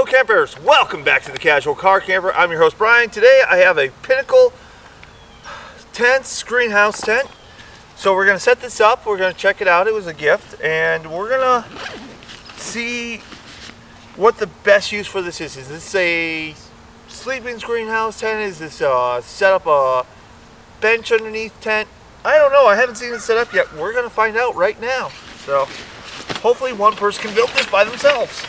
campers, welcome back to the Casual Car Camper. I'm your host Brian. Today I have a Pinnacle tents, greenhouse tent. So we're going to set this up, we're going to check it out, it was a gift, and we're going to see what the best use for this is. Is this a sleeping greenhouse tent? Is this set up a bench underneath tent? I don't know, I haven't seen it set up yet. We're going to find out right now. So hopefully one person can build this by themselves.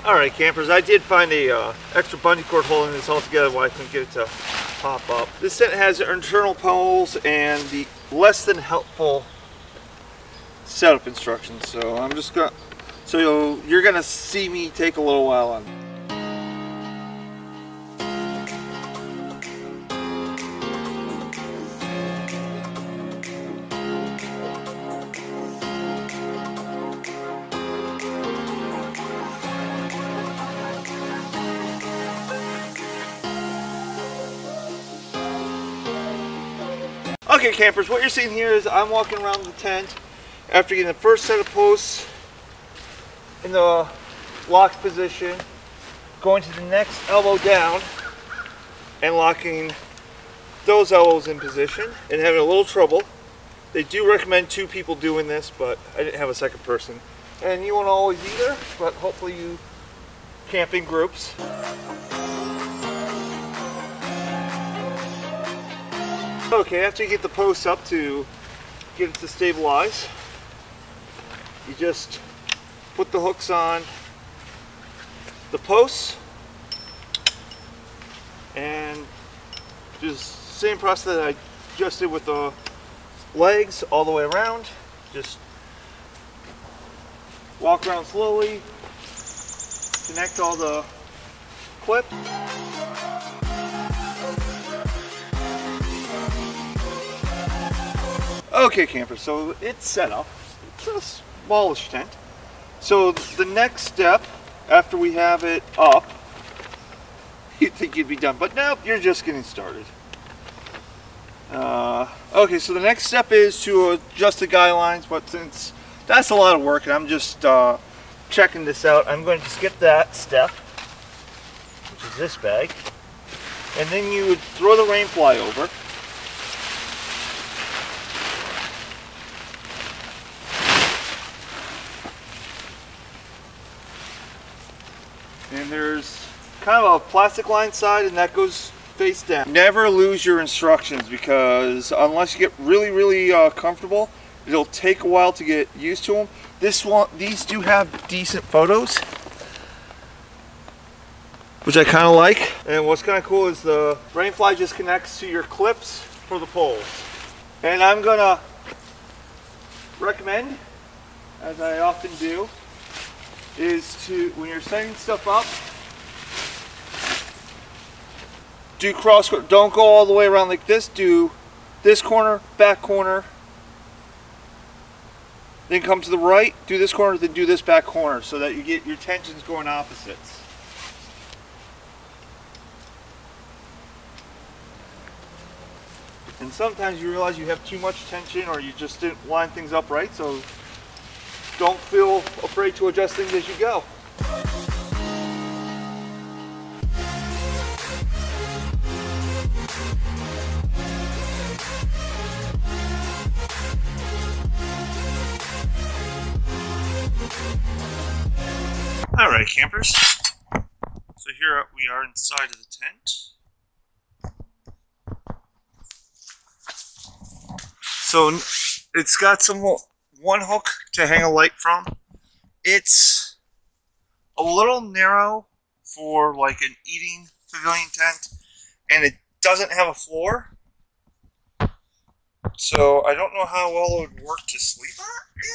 Alright campers, I did find a extra bungee cord holding this all together while I couldn't get it to pop up. This tent has internal poles and the less than helpful setup instructions, so I'm just gonna, you're gonna see me take a little while on it. Okay campers, what you're seeing here is I'm walking around the tent after getting the first set of posts in the locked position, going to the next elbow down and locking those elbows in position and having a little trouble. They do recommend 2 people doing this, but I didn't have a second person. And you won't always either, but hopefully you camp in groups. Okay, after you get the posts up to get it to stabilize, you just put the hooks on the posts and just same process that I just did with the legs all the way around. Just walk around slowly, connect all the clips. Okay campers, so it's set up. It's a smallish tent. So the next step after we have it up, you'd think you'd be done, but nope, you're just getting started. Okay, so the next step is to adjust the guy lines, but since that's a lot of work and I'm just checking this out, I'm going to skip that step, which is this bag, and then you would throw the rain fly over. And there's kind of a plastic line side and that goes face down. Never lose your instructions because unless you get really comfortable, it'll take a while to get used to them. These do have decent photos, which I kind of like. And what's kind of cool is the rain fly just connects to your clips for the poles. And I'm gonna recommend, as I often do, is to, when you're setting stuff up, do cross, don't go all the way around like this, do this corner, back corner, then come to the right, do this corner, then do this back corner, so that you get your tensions going opposites. And sometimes you realize you have too much tension or you just didn't line things up right, so don't feel afraid to adjust things as you go. Alright campers, so here we are inside of the tent. So it's got one hook to hang a light from. It's a little narrow for like an eating pavilion tent, and it doesn't have a floor. So I don't know how well it would work to sleep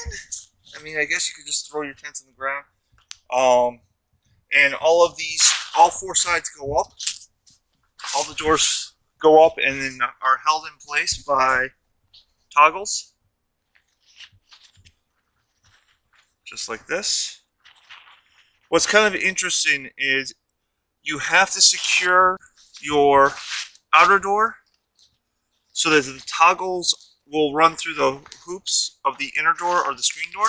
in. I mean, I guess you could just throw your tents on the ground. And all 4 sides go up. All the doors go up and then are held in place by toggles, just like this. What's kind of interesting is you have to secure your outer door so that the toggles will run through the hoops of the inner door or the screen door.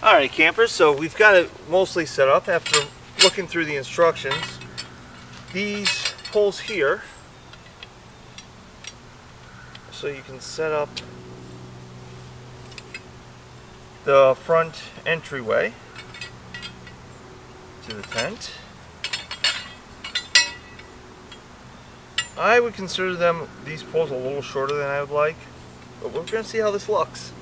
Alright campers, so we've got it mostly set up after looking through the instructions. These poles here, so you can set up the front entryway to the tent. I would consider these poles a little shorter than I would like, but we're going to see how this looks.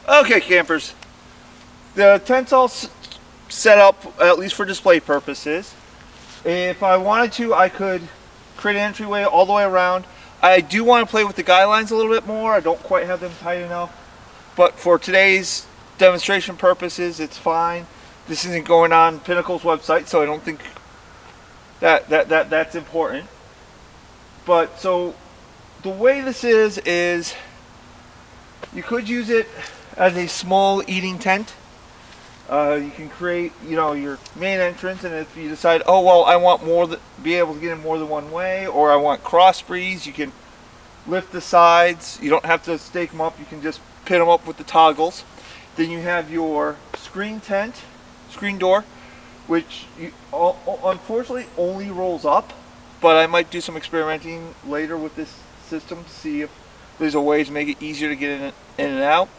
Okay campers, the tent's all set up at least for display purposes. If I wanted to, I could create an entryway all the way around. I do want to play with the guy lines a little bit more. I don't quite have them tight enough, but for today's demonstration purposes it's fine. This isn't going on Pinnacle's website, so I don't think that's important. But so the way this is you could use it as a small eating tent. You can create, your main entrance, and if you decide, oh well, I want be able to get in more than one way, or I want cross breeze, you can lift the sides. You don't have to stake them up. You can just pin them up with the toggles. Then you have your screen door, which unfortunately only rolls up. But I might do some experimenting later with this system to see if there's a way to make it easier to get in and out.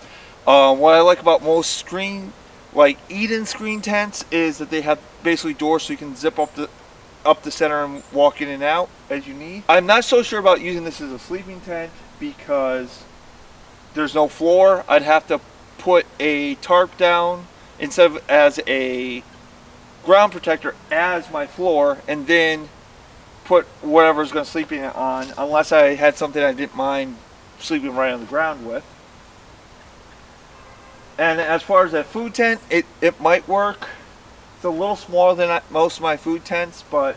What I like about most eat-in screen tents is that they have basically doors so you can zip up the center and walk in and out as you need. I'm not so sure about using this as a sleeping tent because there's no floor. I'd have to put a tarp down instead of as a ground protector as my floor, and then put whatever's going to sleep in it on, unless I had something I didn't mind sleeping right on the ground with. And as far as that food tent, it might work. It's a little smaller than most of my food tents, but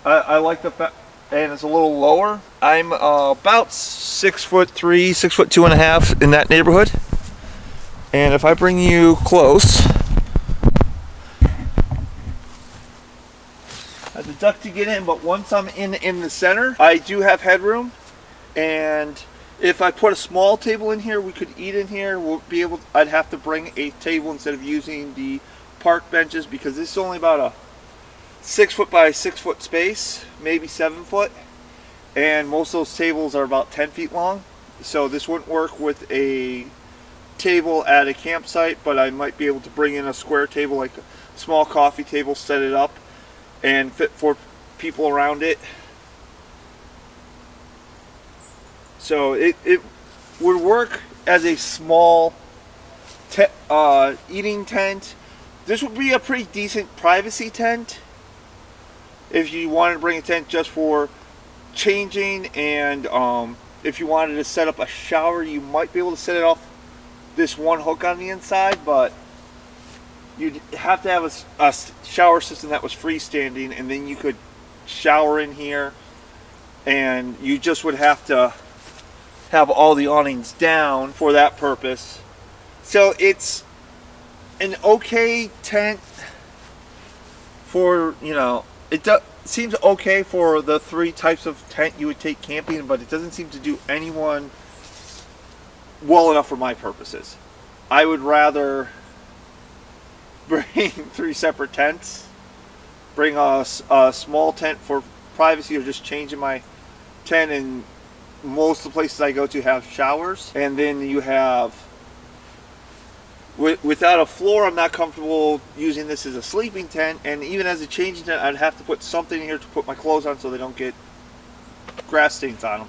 I like the fact, and it's a little lower. I'm about 6'3", 6'2.5" in that neighborhood. And if I bring you close, I have to duck to get in, but once I'm in the center, I do have headroom. And if I put a small table in here, we could eat in here. I'd have to bring a table instead of using the park benches, because this is only about a 6 foot by 6 foot space, maybe 7 foot, and most of those tables are about 10 feet long. So this wouldn't work with a table at a campsite, but I might be able to bring in a square table, like a small coffee table, set it up and fit 4 people around it. So it would work as a small eating tent. This would be a pretty decent privacy tent if you wanted to bring a tent just for changing, and if you wanted to set up a shower, you might be able to set it off this one hook on the inside, but you'd have to have a shower system that was freestanding, and then you could shower in here, and you just would have to have all the awnings down for that purpose. So it's an okay tent for, it seems okay for the 3 types of tent you would take camping, but it doesn't seem to do anyone well enough for my purposes. I would rather bring 3 separate tents, bring a small tent for privacy, or just changing my tent, and most of the places I go to have showers, and then you have Without a floor, I'm not comfortable using this as a sleeping tent, and even as a changing tent, I'd have to put something here to put my clothes on so they don't get grass stains on them.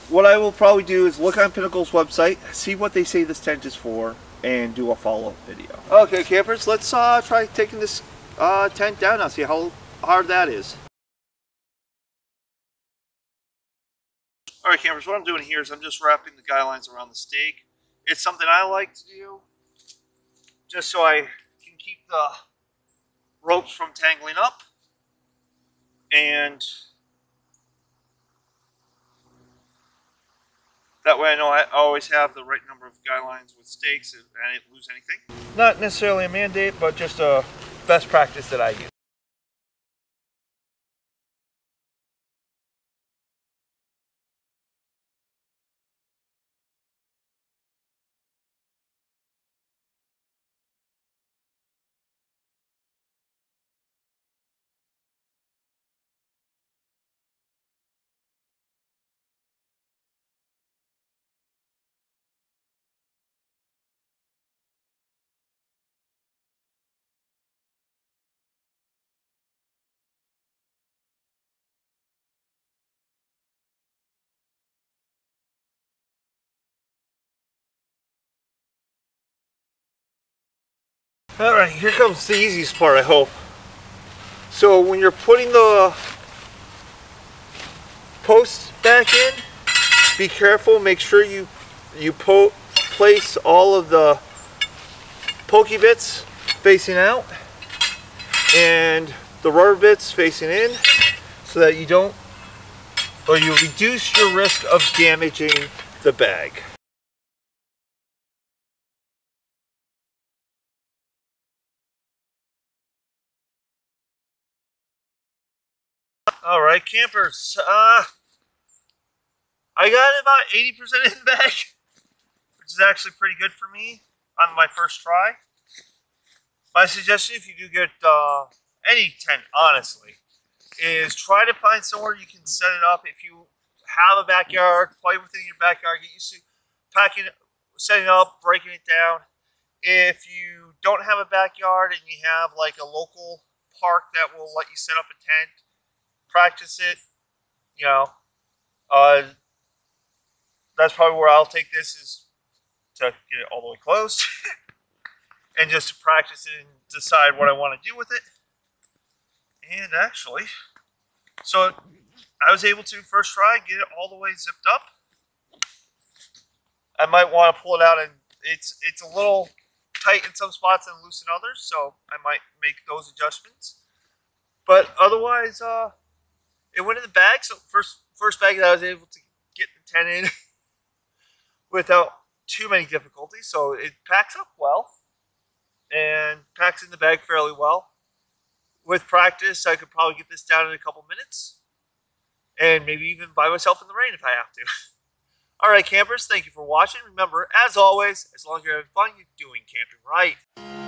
What I will probably do is look on Pinnacle's website, see what they say this tent is for, and do a follow-up video. Okay, campers, let's try taking this tent down now, see how hard that is. Alright campers, what I'm doing here is I'm just wrapping the guy lines around the stake. It's something I like to do, just so I can keep the ropes from tangling up, and that way I know I always have the right number of guy lines with stakes and I didn't lose anything. Not necessarily a mandate, but just a best practice that I use. Alright, here comes the easiest part, I hope. So when you're putting the posts back in, be careful, make sure you place all of the pokey bits facing out and the rubber bits facing in, so that you don't, or you reduce your risk of damaging the bag. Alright campers, I got about 80% in the bag, which is actually pretty good for me on my first try. My suggestion, if you do get any tent, honestly, is try to find somewhere you can set it up. If you have a backyard, play within your backyard, get used to packing, setting it up, breaking it down. If you don't have a backyard and you have like a local park that will let you set up a tent, practice it, you know, that's probably where I'll take this, is to get it all the way closed and just to practice it and decide what I want to do with it. And actually, so I was able to first try get it all the way zipped up. I might want to pull it out, and it's a little tight in some spots and loose in others, so I might make those adjustments. But otherwise, it went in the bag. So first bag that I was able to get the tent in without too many difficulties. So it packs up well and packs in the bag fairly well. With practice, I could probably get this down in a couple minutes, and maybe even by myself in the rain if I have to. Alright campers, thank you for watching. Remember, as always, as long as you're having fun, you're doing camping right.